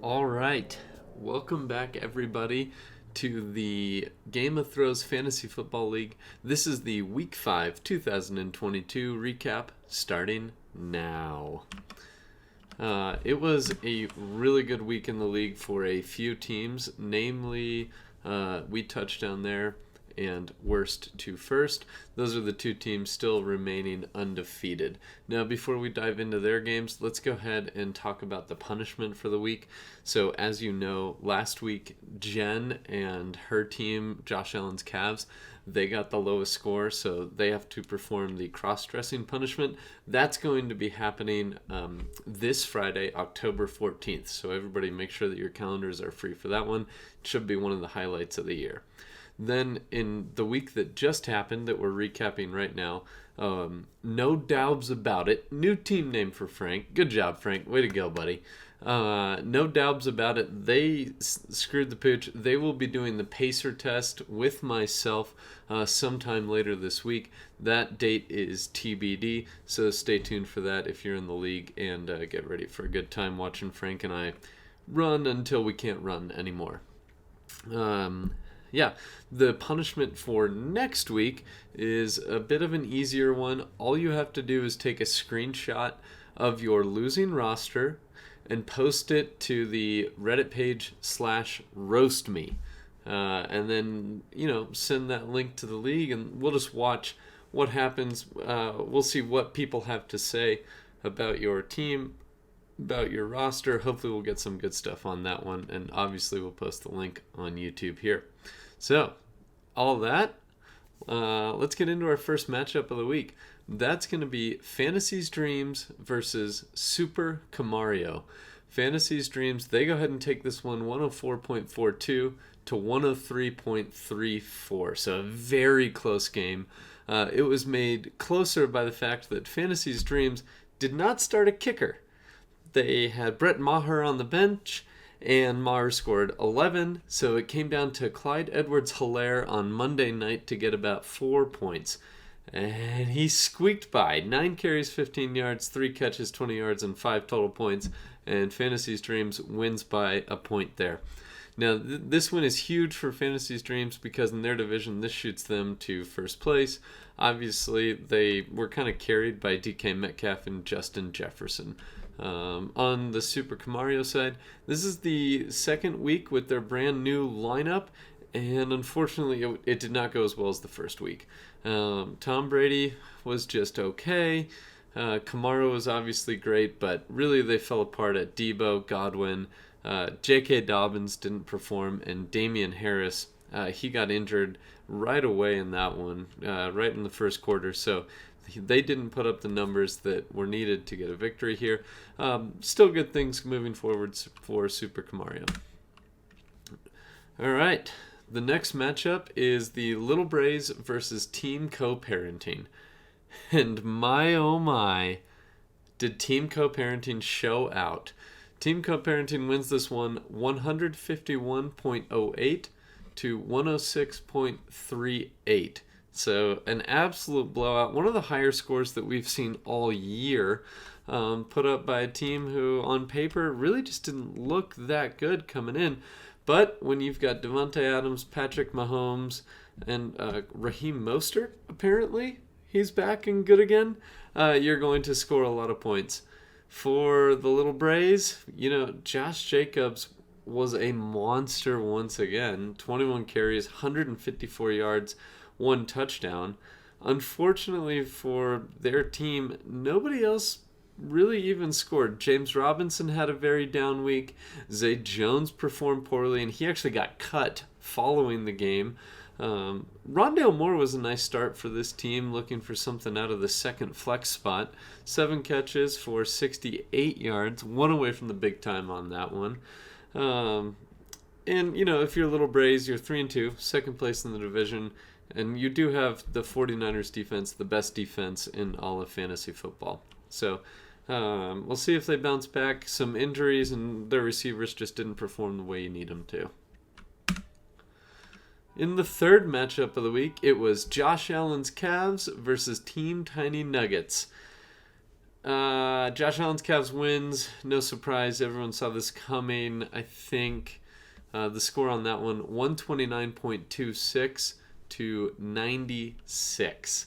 All right. Welcome back, everybody, to the Game of Thrones Fantasy Football League. This is the Week 5 2022 recap starting now. It was a really good week in the league for a few teams, namely, we touched on there and worst to first. Those are the two teams still remaining undefeated. Now, before we dive into their games, let's go ahead and talk about the punishment for the week. So, as you know, last week, Jen and her team, Josh Allen's Cavs, they got the lowest score, so they have to perform the cross-dressing punishment. That's going to be happening this Friday, October 14th. So everybody make sure that your calendars are free for that one. It should be one of the highlights of the year. Then in the week that just happened that we're recapping right now, no doubts about it. New team name for Frank. Good job, Frank. Way to go, buddy. No doubts about it. They screwed the pooch. They will be doing the pacer test with myself sometime later this week. That date is TBD, so stay tuned for that if you're in the league, and get ready for a good time watching Frank and I run until we can't run anymore. Yeah, the punishment for next week is a bit of an easier one. All you have to do is take a screenshot of your losing roster and post it to the Reddit page /roastme. And then, send that link to the league, and we'll just watch what happens. We'll see what people have to say about your team, about your roster. Hopefully we'll get some good stuff on that one, and obviously we'll post the link on YouTube here. So, all that, let's get into our first matchup of the week. That's going to be Fantasy's Dreams versus Super Camario. Fantasy's Dreams, they go ahead and take this one 104.42 to 103.34. So a very close game. It was made closer by the fact that Fantasy's Dreams did not start a kicker. They had Brett Maher on the bench, and Maher scored 11, so it came down to Clyde Edwards-Helaire on Monday night to get about 4 points. And he squeaked by. 9 carries, 15 yards, 3 catches, 20 yards, and 5 total points. And Fantasy's Dreams wins by a point there. Now, this win is huge for Fantasy's Dreams because in their division, this shoots them to first place. Obviously, they were kind of carried by DK Metcalf and Justin Jefferson. On the Super Camario side, this is the second week with their brand new lineup, and unfortunately it did not go as well as the first week. Tom Brady was just okay. Kamara was obviously great, but really they fell apart at Debo, Godwin. J.K. Dobbins didn't perform, and Damian Harris, he got injured right away in that one, right in the first quarter, so they didn't put up the numbers that were needed to get a victory here. Still good things moving forward for Super Camario. All right, the next matchup is the Little Brays versus Team Co-Parenting. And my oh my, did Team Co-Parenting show out. Team Co-Parenting wins this one 151.08 to 106.38. So an absolute blowout. One of the higher scores that we've seen all year, put up by a team who on paper really just didn't look that good coming in. But when you've got Devontae Adams, Patrick Mahomes, and Raheem Mostert, apparently, he's back and good again, you're going to score a lot of points. For the Little Brays, Josh Jacobs was a monster once again. 21 carries, 154 yards, 1 touchdown. Unfortunately for their team, nobody else really even scored. James Robinson had a very down week. Zay Jones performed poorly, and he actually got cut following the game. Rondale Moore was a nice start for this team, looking for something out of the second flex spot. 7 catches for 68 yards, 1 away from the big time on that one. And, if you're Little Brays, you're 3-2, second place in the division, and you do have the 49ers defense, the best defense in all of fantasy football. So we'll see if they bounce back. Some injuries, and their receivers just didn't perform the way you need them to. In the third matchup of the week, it was Josh Allen's Cavs versus Team Tiny Nuggets. Josh Allen's Cavs wins. No surprise. Everyone saw this coming. I think the score on that one, 129.26 to 96.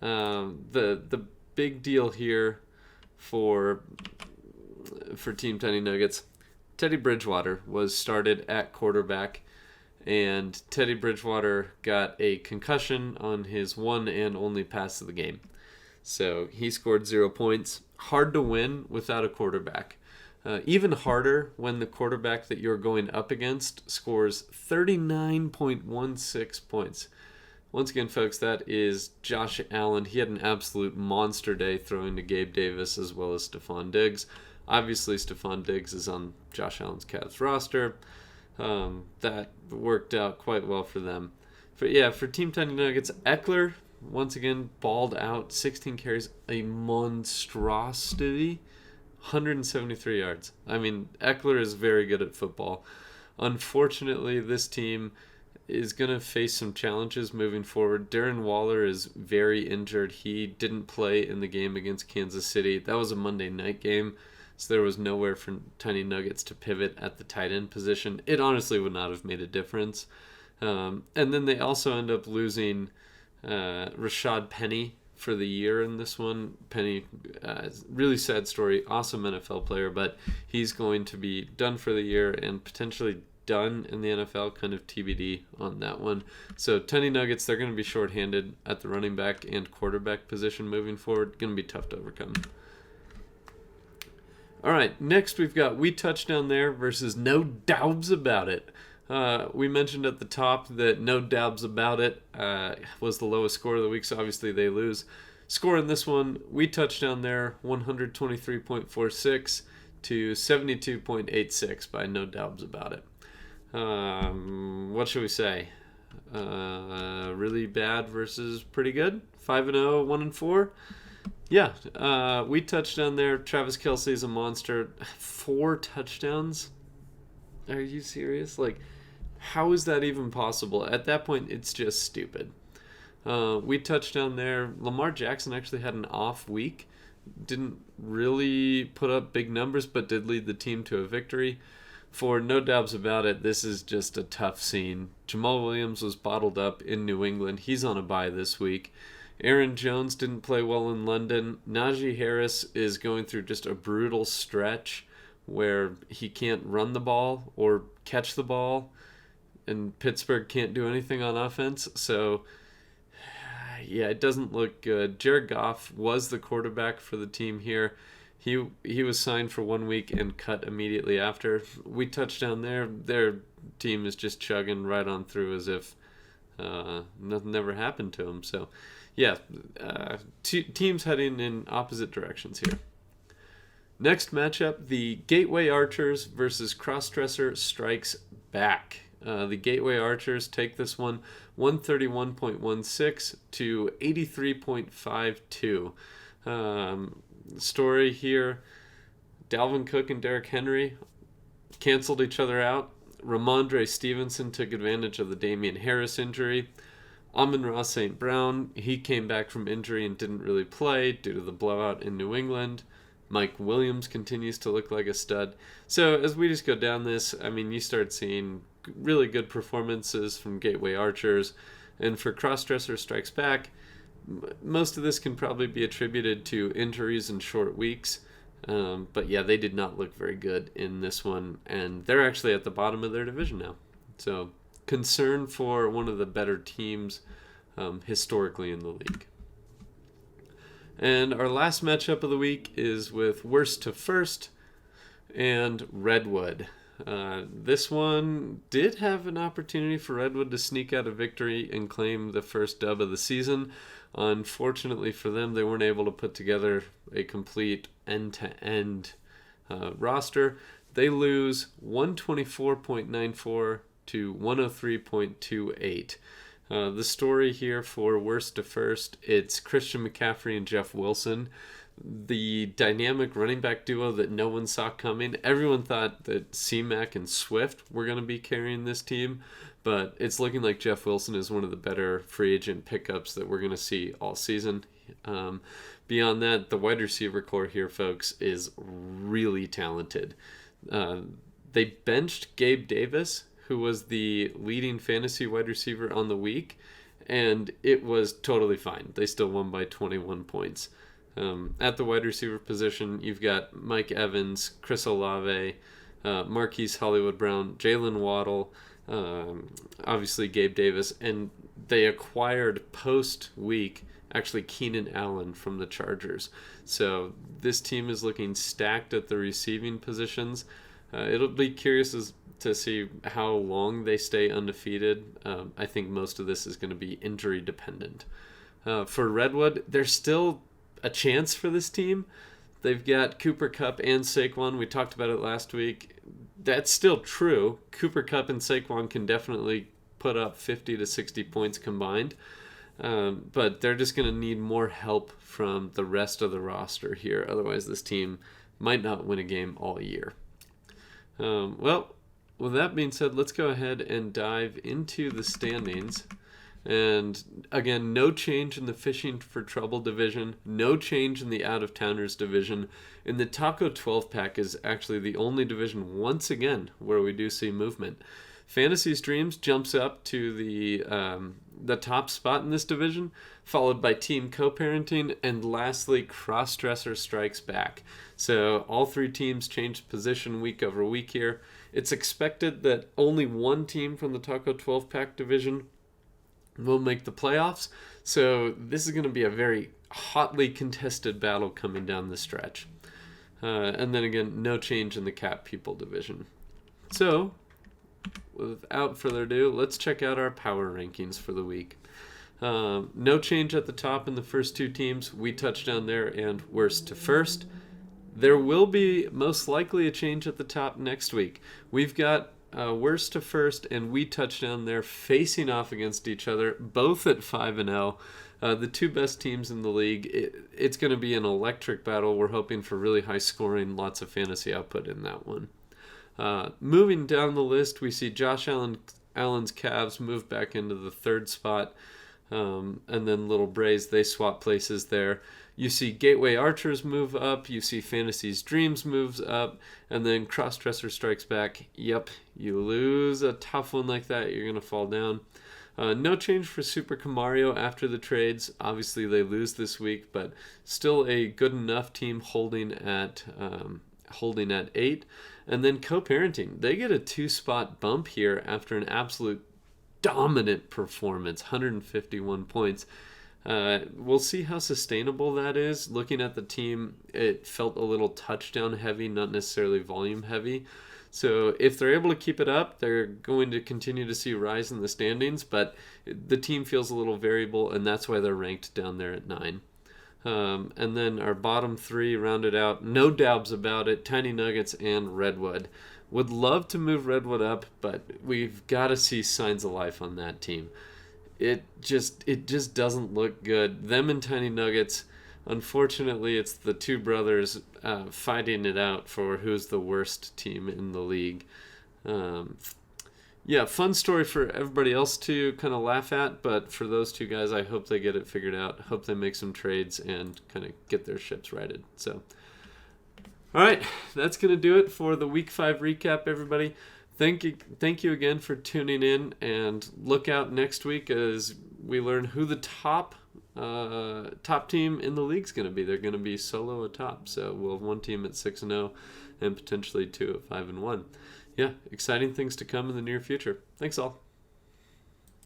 The big deal here for Team Tiny Nuggets, Teddy Bridgewater was started at quarterback, and Teddy Bridgewater got a concussion on his one and only pass of the game. So he scored 0 points. Hard to win without a quarterback. Even harder when the quarterback that you're going up against scores 39.16 points. Once again, folks, that is Josh Allen. He had an absolute monster day throwing to Gabe Davis as well as Stephon Diggs. Obviously, Stephon Diggs is on Josh Allen's Cavs roster. That worked out quite well for them. For Team Tiny Nuggets, Eckler once again balled out, 16 carries, a monstrosity, 173 yards. I mean, Eckler is very good at football. Unfortunately, this team is going to face some challenges moving forward. Darren Waller is very injured. He didn't play in the game against Kansas City. That was a Monday night game, so there was nowhere for Tiny Nuggets to pivot at the tight end position. It honestly would not have made a difference. And then they also end up losing Rashad Penny for the year in this one. Penny, really sad story, awesome NFL player, but he's going to be done for the year and potentially done in the NFL, kind of TBD on that one. So Tiny Nuggets, they're going to be shorthanded at the running back and quarterback position moving forward. Going to be tough to overcome. All right, next we've got We Touchdown There versus No Doubts About It. We mentioned at the top that No Doubts About It was the lowest score of the week, so obviously they lose. Score in this one, We Touchdown There, 123.46 to 72.86 by No Doubts About It. What should we say? Really bad versus pretty good? 5-0, 1-4? Yeah, We Touchdown There. Travis Kelce is a monster. 4 touchdowns? Are you serious? Like, how is that even possible? At that point, it's just stupid. We Touchdown There. Lamar Jackson actually had an off week. Didn't really put up big numbers, but did lead the team to a victory. For No Doubts About It, this is just a tough scene. Jamal Williams was bottled up in New England. He's on a bye this week. Aaron Jones didn't play well in London. Najee Harris is going through just a brutal stretch where he can't run the ball or catch the ball, and Pittsburgh can't do anything on offense. So, yeah, it doesn't look good. Jared Goff was the quarterback for the team here. He was signed for 1 week and cut immediately after. We Touchdown There. Their team is just chugging right on through as if nothing ever happened to them. So, yeah, teams heading in opposite directions here. Next matchup, the Gateway Archers versus Crossdresser Strikes Back. The Gateway Archers take this one 131.16 to 83.52. Story here, Dalvin Cook and Derrick Henry canceled each other out. Ramondre Stevenson took advantage of the Damian Harris injury. Amon-Ra St. Brown, he came back from injury and didn't really play due to the blowout in New England. Mike Williams continues to look like a stud. So as we just go down this, I mean, you start seeing really good performances from Gateway Archers. And for Crossdresser Strikes Back, most of this can probably be attributed to injuries and short weeks. But yeah, they did not look very good in this one. And they're actually at the bottom of their division now. So concern for one of the better teams historically in the league. And our last matchup of the week is with Worst to First and Redwood. This one did have an opportunity for Redwood to sneak out a victory and claim the first dub of the season. Unfortunately for them, they weren't able to put together a complete end-to-end roster. They lose 124.94 to 103.28. The story here for Worst to First, it's Christian McCaffrey and Jeff Wilson, the dynamic running back duo that no one saw coming. Everyone thought that C-Mac and Swift were going to be carrying this team, but it's looking like Jeff Wilson is one of the better free agent pickups that we're going to see all season. Beyond that, the wide receiver core here, folks, is really talented. They benched Gabe Davis, who was the leading fantasy wide receiver on the week, and it was totally fine. They still won by 21 points. At the wide receiver position, you've got Mike Evans, Chris Olave, Marquise Hollywood Brown, Jalen Waddle, obviously Gabe Davis, and they acquired post-week actually Keenan Allen from the Chargers. So this team is looking stacked at the receiving positions. It'll be curious to see how long they stay undefeated. I think most of this is going to be injury dependent. For Redwood, there's still a chance for this team. They've got Cooper Kupp and Saquon. We talked about it last week. That's still true. Cooper Kupp and Saquon can definitely put up 50 to 60 points combined. But they're just going to need more help from the rest of the roster here. Otherwise, this team might not win a game all year. Well, with that being said, let's go ahead and dive into the standings. And again, no change in the Fishing for Trouble division, no change in the Out-of-Towners division. In the Taco 12-pack is actually the only division, once again, where we do see movement. Fantasy's Dreams jumps up to the top spot in this division, followed by Team Co-Parenting, and lastly, Crossdresser Strikes Back. So all three teams changed position week over week here. It's expected that only one team from the Taco 12-pack division will make the playoffs. So this is going to be a very hotly contested battle coming down the stretch. And then again, no change in the Cat People division. So without further ado, let's check out our power rankings for the week. No change at the top in the first two teams. We touchdown there and worst to first. There will be most likely a change at the top next week. We've got worst to first and we touchdown there facing off against each other, both at 5-0. The two best teams in the league. It's going to be an electric battle. We're hoping for really high scoring, lots of fantasy output in that one. Moving down the list, we see Josh Allen's Cavs move back into the third spot. And then Little Braves, they swap places there. You see Gateway Archers move up. You see Fantasy's Dreams moves up. And then Crossdresser Strikes Back. Yep, you lose a tough one like that, you're going to fall down. No change for Super Camario after the trades. Obviously, they lose this week, but still a good enough team holding at 8. And then Co-Parenting, they get a 2-spot bump here after an absolute dominant performance, 151 points. We'll see how sustainable that is. Looking at the team, it felt a little touchdown heavy, not necessarily volume heavy. So if they're able to keep it up, they're going to continue to see a rise in the standings, but the team feels a little variable, and that's why they're ranked down there at 9. And then our bottom three rounded out, no doubts about it, Tiny Nuggets and Redwood. Would love to move Redwood up, but we've got to see signs of life on that team. It just doesn't look good. Them and Tiny Nuggets, unfortunately, it's the two brothers fighting it out for who's the worst team in the league. Yeah, fun story for everybody else to kind of laugh at, but for those two guys, I hope they get it figured out. Hope they make some trades and kind of get their ships righted. So, all right, that's going to do it for the Week 5 recap, everybody. Thank you again for tuning in, and look out next week as we learn who the top team in the league is going to be. They're going to be solo atop, so we'll have one team at 6-0 and potentially two at 5-1. Yeah, exciting things to come in the near future. Thanks all.